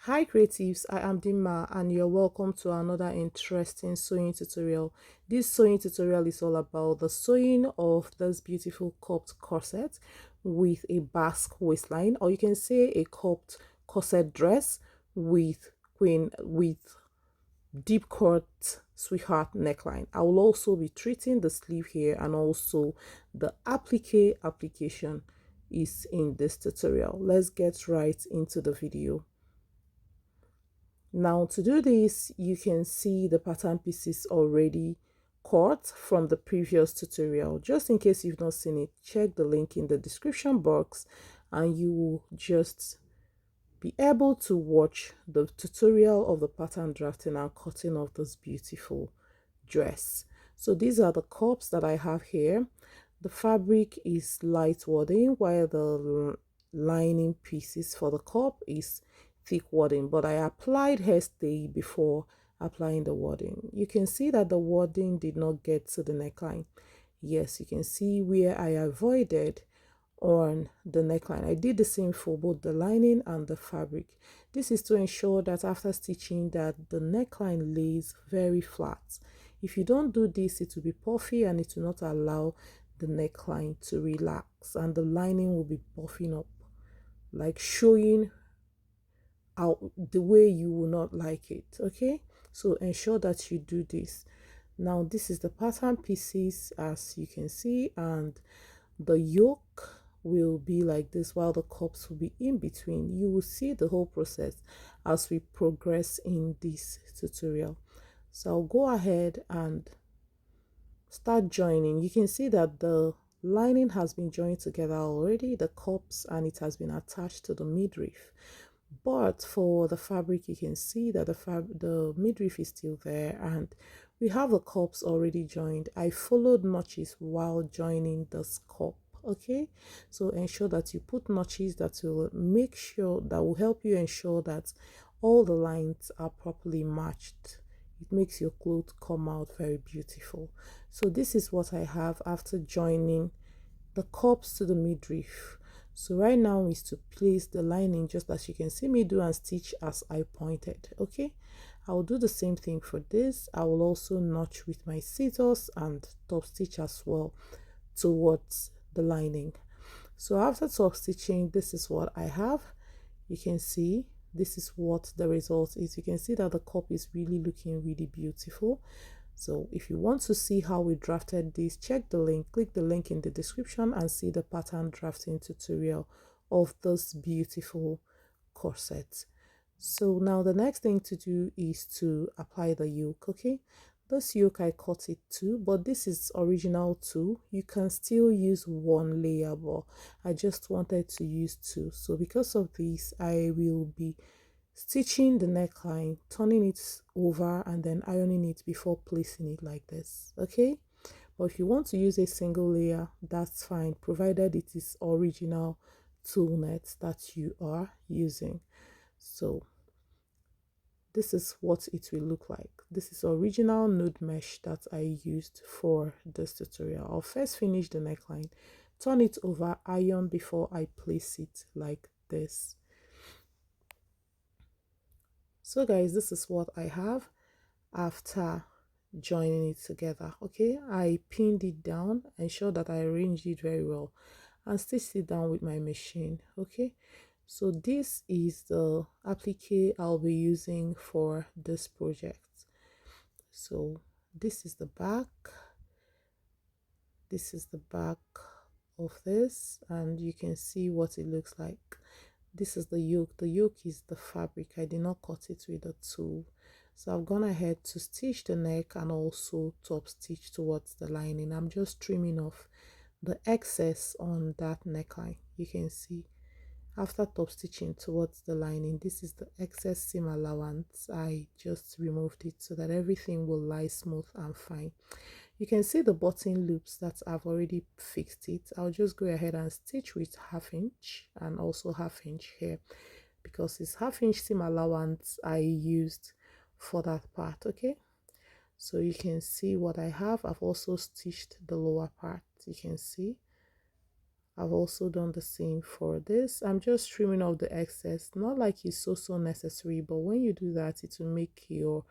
Hi creatives, I am Dima and you're welcome to another interesting sewing tutorial. This sewing tutorial is all about the sewing of this beautiful cupped corset with a basque waistline, or you can say a cupped corset dress with deep cut sweetheart neckline. I will also be treating the sleeve here, and also the applique application is in this tutorial. Let's get right into the video. Now to do this, you can see the pattern pieces already cut from the previous tutorial. Just in case you've not seen it, check the link in the description box and you will just be able to watch the tutorial of the pattern drafting and cutting of this beautiful dress. So these are the cups that I have here. The fabric is light wadding, while the lining pieces for the cup is thick wadding, but I applied hairstay before applying the wadding. You can see that the wadding did not get to the neckline. Yes, you can see where I avoided on the neckline. I did the same for both the lining and the fabric. This is to ensure that after stitching that the neckline lays very flat. If you don't do this, it will be puffy and it will not allow the neckline to relax, and the lining will be puffing up, like showing out the way you will not like it. Okay, so ensure that you do this. Now this is the pattern pieces, as you can see, and the yoke will be like this while the cups will be in between. You will see the whole process as we progress in this tutorial. So I'll go ahead and start joining. You can see that the lining has been joined together already, the cups, and it has been attached to the midriff. But for the fabric, you can see that the midriff is still there, and we have the cups already joined. I followed notches while joining this cup. Okay, so ensure that you put notches that will make sure, that will help you ensure that all the lines are properly matched. It makes your clothes come out very beautiful. So this is what I have after joining the cups to the midriff. So right now is to place the lining just as you can see me do and stitch as I pointed. Okay, I will do the same thing for this. I will also notch with my scissors and top stitch as well towards the lining. So after top stitching, this is what I have. You can see this is what the result is. You can see that the cup is really looking really beautiful. So if you want to see how we drafted this, check the link, click the link in the description and see the pattern drafting tutorial of this beautiful corset. So now the next thing to do is to apply the yoke. Okay, this yoke I cut it too, but this is original too. You can still use one layer, but I just wanted to use two. So because of this, I will be stitching the neckline, turning it over and then ironing it before placing it like this. Okay, but if you want to use a single layer, that's fine, provided it is original tulle net that you are using. So this is what it will look like. This is original nude mesh that I used for this tutorial. I'll first finish the neckline, turn it over, iron before I place it like this. So guys, this is what I have after joining it together. Okay, I pinned it down, ensure that I arranged it very well and stitched it down with my machine. Okay, so this is the applique I'll be using for this project. So this is the back, this is the back of this, and you can see what it looks like. This is the yoke. The yoke is the fabric. I did not cut it with a tool, so I've gone ahead to stitch the neck and also top stitch towards the lining. I'm just trimming off the excess on that neckline. You can see after top stitching towards the lining, this is the excess seam allowance. I just removed it so that everything will lie smooth and fine. You can see the button loops that I've already fixed it. I'll just go ahead and stitch with 1/2 inch and also 1/2 inch here, because it's 1/2 inch seam allowance I used for that part. Okay, so you can see what I have. I've also stitched the lower part. You can see I've also done the same for this. I'm just trimming off the excess, not like it's so necessary, but when you do that, it will make your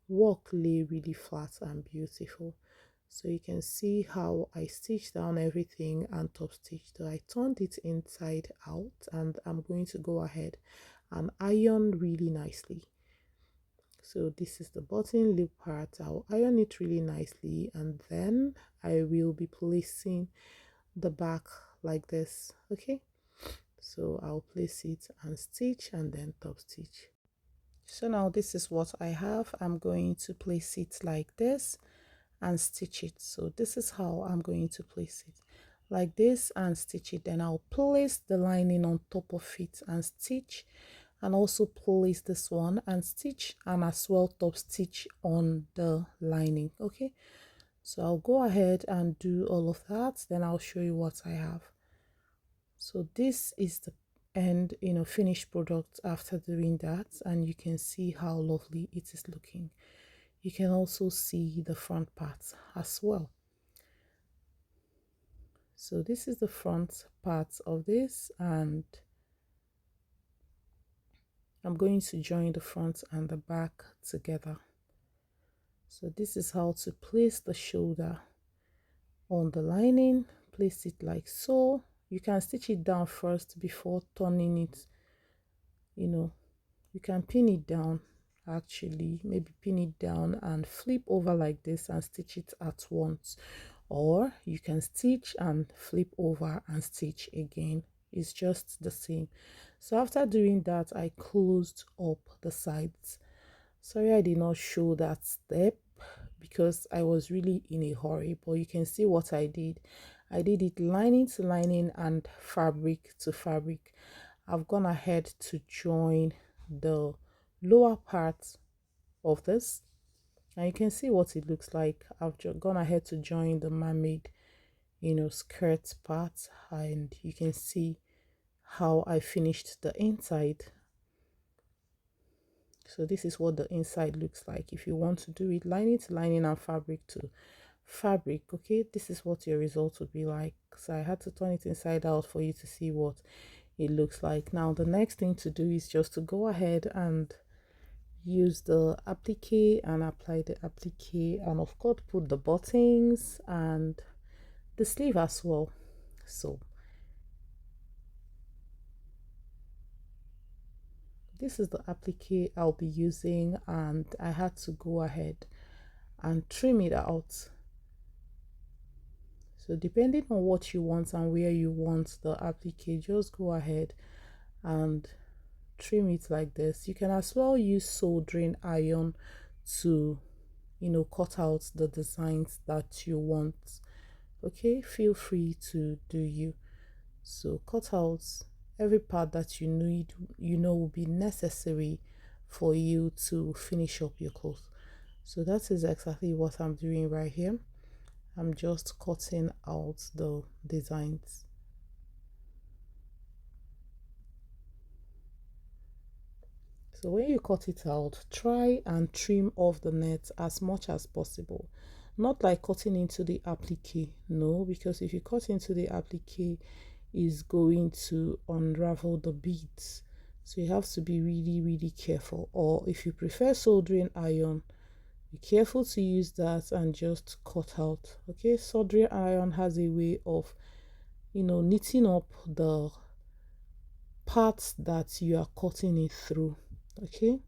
work lay really flat and beautiful. So you can see how I stitched down everything and top stitched. I turned it inside out, and I'm going to go ahead and iron really nicely. So this is the button lip part. I'll iron it really nicely, and then I will be placing the back like this. Okay, so I'll place it and stitch and then top stitch. So now this is what I have. I'm going to place it like this and stitch it. So this is how I'm going to place it, like this, and stitch it. Then I'll place the lining on top of it and stitch, and also place this one and stitch, and as well top stitch on the lining. Okay, so I'll go ahead and do all of that, then I'll show you what I have. So this is the end, finished product after doing that, and you can see how lovely it is looking. You can also see the front part as well. So this is the front part of this, and I'm going to join the front and the back together. So this is how to place the shoulder on the lining. Place it like so. You can stitch it down first before turning it. You can pin it down, actually, maybe pin it down and flip over like this and stitch it at once, or you can stitch and flip over and stitch again. It's just the same. So after doing that, I closed up the sides. Sorry I did not show that step because I was really in a hurry, but you can see what I did. I did it lining to lining and fabric to fabric. I've gone ahead to join the lower part of this, and you can see what it looks like. I've gone ahead to join the mermaid skirt part, and you can see how I finished the inside. So this is what the inside looks like. If you want to do it lining to lining and fabric to fabric, okay, this is what your result would be like. So I had to turn it inside out for you to see what it looks like. Now the next thing to do is just to go ahead and use the applique and apply the applique, and of course put the buttons and the sleeve as well. So this is the applique I'll be using, and I had to go ahead and trim it out. So depending on what you want and where you want the applique, just go ahead and trim it like this. You can as well use soldering iron to cut out the designs that you want. Okay, feel free to do you. So cut out every part that you need, will be necessary for you to finish up your clothes. So that is exactly what I'm doing right here. I'm just cutting out the designs. So when you cut it out, try and trim off the net as much as possible. Not like cutting into the applique, no, because if you cut into the applique, is going to unravel the beads. So you have to be really careful. Or if you prefer soldering iron, be careful to use that and just cut out. Okay, soldering iron has a way of knitting up the parts that you are cutting it through. Okay,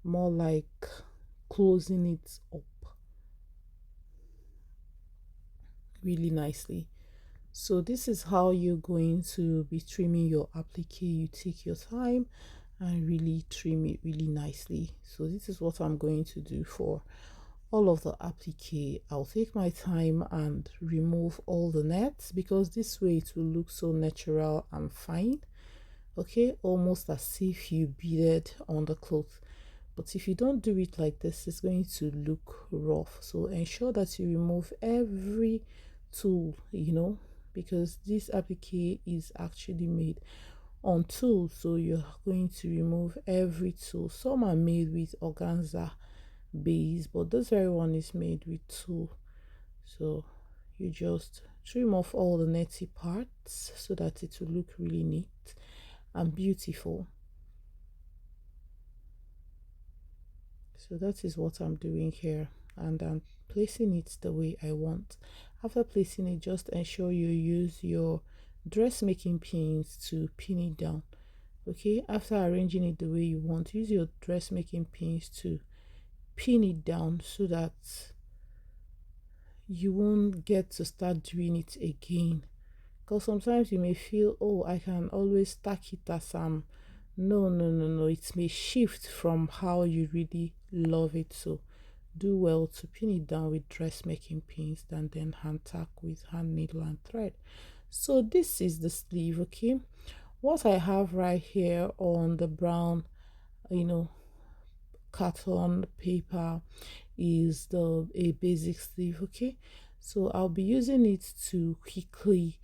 more like closing it up really nicely. So this is how you're going to be trimming your applique. You take your time and really trim it really nicely. So this is what I'm going to do for all of the applique. I'll take my time and remove all the nets, because this way it will look so natural and fine. Okay, almost as if you beaded on the cloth. But if you don't do it like this, it's going to look rough. So ensure that you remove every tool, because this applique is actually made on tools, so you're going to remove every tool. Some are made with organza base, but this very one is made with tool, so you just trim off all the netty parts so that it will look really neat and beautiful. So that is what I'm doing here, and I'm placing it the way I want. After placing it, just ensure you use your dressmaking pins to pin it down. Okay, after arranging it the way you want, use your dressmaking pins to pin it down so that you won't get to start doing it again. Because sometimes you may feel, oh, I can always stack it as no, no, no, no, it may shift from how you really love it. So do well to pin it down with dressmaking pins and then hand tack with hand needle and thread. So this is the sleeve. Okay, what I have right here on the brown, carton paper is a basic sleeve. Okay, so I'll be using it to quickly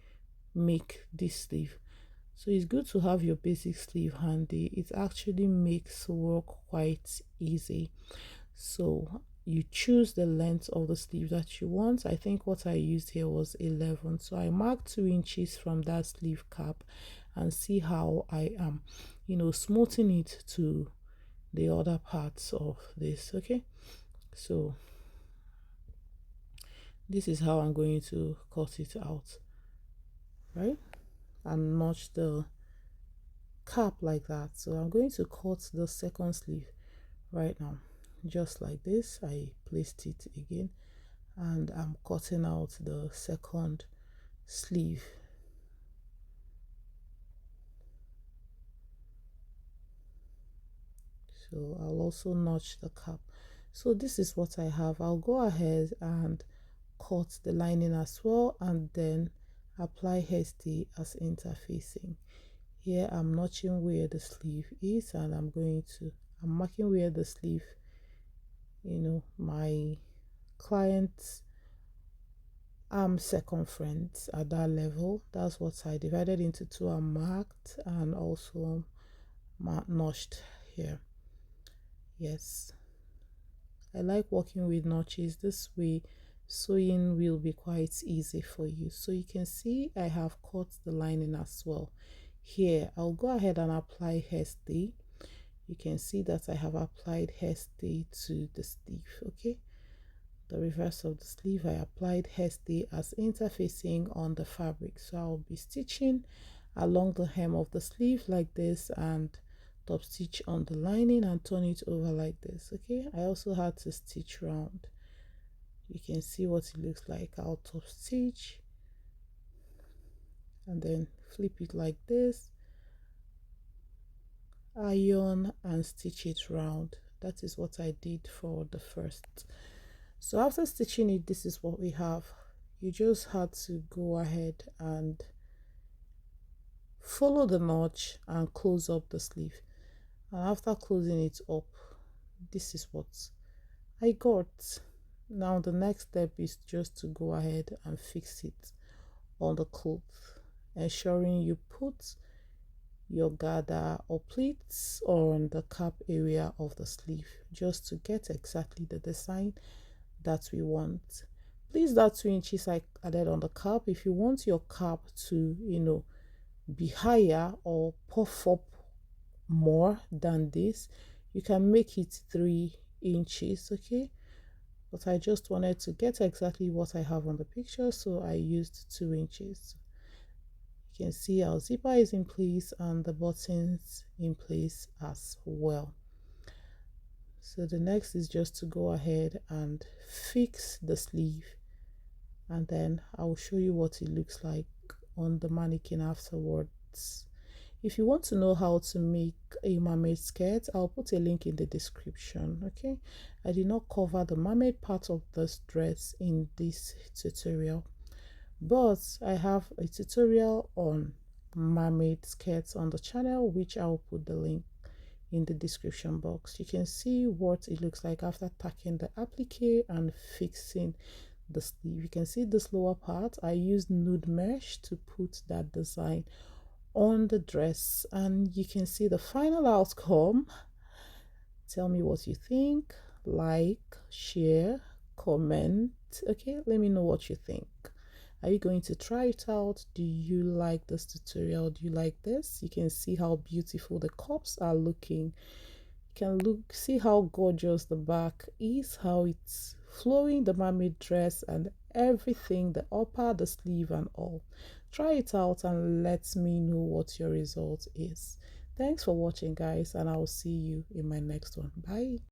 make this sleeve. So it's good to have your basic sleeve handy. It actually makes work quite easy. So you choose the length of the sleeve that you want. I think what I used here was 11, so I marked 2 inches from that sleeve cap and see how I am smoothing it to the other parts of this. Okay, so this is how I'm going to cut it out, right, and notch the cap like that. So I'm going to cut the second sleeve right now, just like this. I placed it again and I'm cutting out the second sleeve. So I'll also notch the cap. So this is what I have. I'll go ahead and cut the lining as well and then apply hasty as interfacing. Here I'm notching where the sleeve is and I'm marking where the sleeve, my client's arm circumference at that level. That's what I divided into two and marked, and also notched here. Yes, I like working with notches. This way sewing will be quite easy for you. So you can see I have cut the lining as well. Here I'll go ahead and apply hairstay. You can see that I have applied hairstay to the sleeve. Okay, the reverse of the sleeve, I applied hairstay as interfacing on the fabric. So I'll be stitching along the hem of the sleeve like this and top stitch on the lining and turn it over like this. Okay, I also had to stitch round. You can see what it looks like. I'll top stitch and then flip it like this, iron and stitch it round. That is what I did for the first. So after stitching it, this is what we have. You just had to go ahead and follow the notch and close up the sleeve. And after closing it up, this is what I got. Now the next step is just to go ahead and fix it on the cloth, ensuring you put your gather or pleats on the cap area of the sleeve just to get exactly the design that we want. Please, that 2 inches I added on the cap, if you want your cap to be higher or puff up more than this, you can make it 3 inches. Okay, but I just wanted to get exactly what I have on the picture, so I used 2 inches. You can see our zipper is in place and the buttons in place as well. So the next is just to go ahead and fix the sleeve, and then I'll show you what it looks like on the mannequin afterwards. If you want to know how to make a mermaid skirt, I'll put a link in the description. Okay, I did not cover the mermaid part of this dress in this tutorial, but I have a tutorial on mermaid skirts on the channel, which I'll put the link in the description box. You can see what it looks like after tacking the applique and fixing the sleeve. You can see this lower part. I used nude mesh to put that design on the dress, and you can see the final outcome. Tell me what you think. Like, share, comment. Okay, let me know what you think. Are you going to try it out? Do you like this tutorial? Do you like this? You can see how beautiful the cups are looking. You can see how gorgeous the back is, how it's flowing, the mermaid dress and everything, the upper, the sleeve and all. Try it out and let me know what your result is. Thanks for watching, guys, and I'll see you in my next one. Bye.